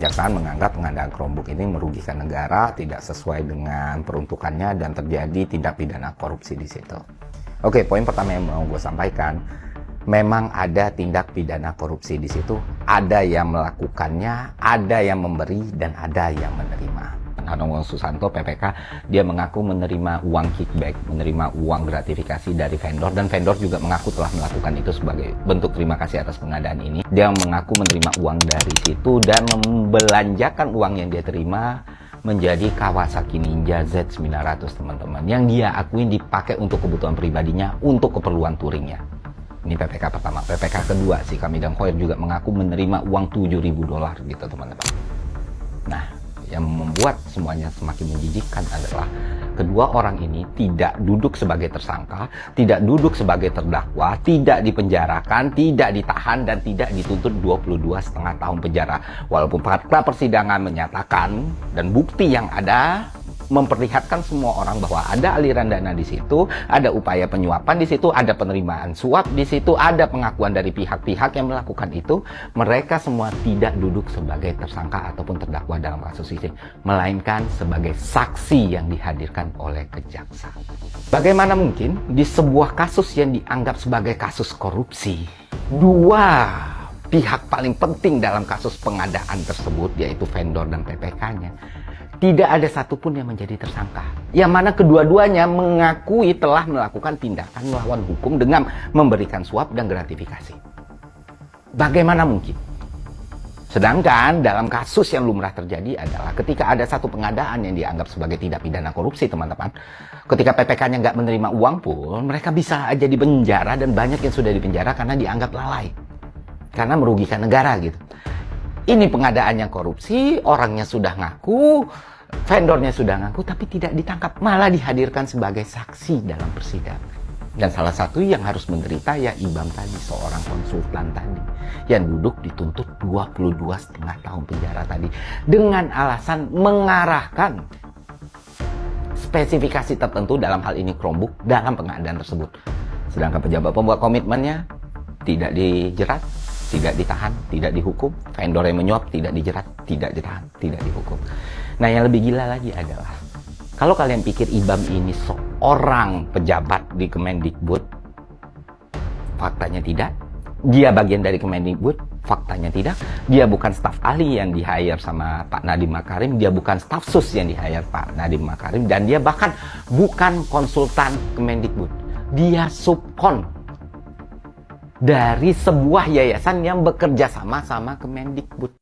Kejaksaan menganggap pengadaan Chromebook ini merugikan negara, tidak sesuai dengan peruntukannya, dan terjadi tindak pidana korupsi di situ. Oke, poin pertama yang mau gue sampaikan, memang ada tindak pidana korupsi di situ. Ada yang melakukannya, ada yang memberi, dan ada yang menerima. Penanong Susanto, PPK, dia mengaku menerima uang kickback, menerima uang gratifikasi dari vendor, dan vendor juga mengaku telah melakukan itu sebagai bentuk terima kasih atas pengadaan ini. Dia mengaku menerima uang dari situ dan membelanjakan uang yang dia terima menjadi Kawasaki Ninja Z900, teman-teman, yang dia akuin dipakai untuk kebutuhan pribadinya, untuk keperluan touringnya. Ini PPK pertama. PPK kedua, si Kamidang Khoir juga mengaku menerima uang $7.000 gitu, teman-teman. Nah, yang membuat semuanya semakin menjijikkan adalah kedua orang ini tidak duduk sebagai tersangka, tidak duduk sebagai terdakwa, tidak dipenjarakan, tidak ditahan, dan tidak dituntut 22,5 tahun penjara. Walaupun fakta persidangan menyatakan dan bukti yang ada memperlihatkan semua orang bahwa ada aliran dana di situ, ada upaya penyuapan di situ, ada penerimaan suap di situ, ada pengakuan dari pihak-pihak yang melakukan itu. Mereka semua tidak duduk sebagai tersangka ataupun terdakwa dalam kasus ini, melainkan sebagai saksi yang dihadirkan oleh kejaksaan. Bagaimana mungkin di sebuah kasus yang dianggap sebagai kasus korupsi, dua pihak paling penting dalam kasus pengadaan tersebut, yaitu vendor dan PPK-nya, tidak ada satupun yang menjadi tersangka, yang mana kedua-duanya mengakui telah melakukan tindakan melawan hukum dengan memberikan suap dan gratifikasi. Bagaimana mungkin? Sedangkan dalam kasus yang lumrah terjadi adalah ketika ada satu pengadaan yang dianggap sebagai tindak pidana korupsi, teman-teman, ketika PPK-nya nggak menerima uang pun, mereka bisa aja dipenjara, dan banyak yang sudah dipenjara karena dianggap lalai, karena merugikan negara gitu. Ini pengadaan yang korupsi, orangnya sudah ngaku, vendornya sudah ngaku, tapi tidak ditangkap, malah dihadirkan sebagai saksi dalam persidangan. Dan salah satu yang harus menderita ya Ibam tadi, seorang konsultan tadi, yang duduk dituntut 22,5 tahun penjara tadi, dengan alasan mengarahkan spesifikasi tertentu, dalam hal ini Chromebook, dalam pengadaan tersebut. Sedangkan pejabat pembuat komitmennya tidak dijerat, tidak ditahan, tidak dihukum. Vendor yang menyuap tidak dijerat, tidak ditahan, tidak dihukum. Nah, yang lebih gila lagi adalah, kalau kalian pikir Ibam ini seorang pejabat di Kemendikbud, faktanya tidak. Dia bagian dari Kemendikbud, faktanya tidak. Dia bukan staf ahli yang di-hire sama Pak Nadiem Makarim, dia bukan staf sus yang di-hire Pak Nadiem Makarim, dan dia bahkan bukan konsultan Kemendikbud. Dia subkon dari sebuah yayasan yang bekerja sama Kemendikbud.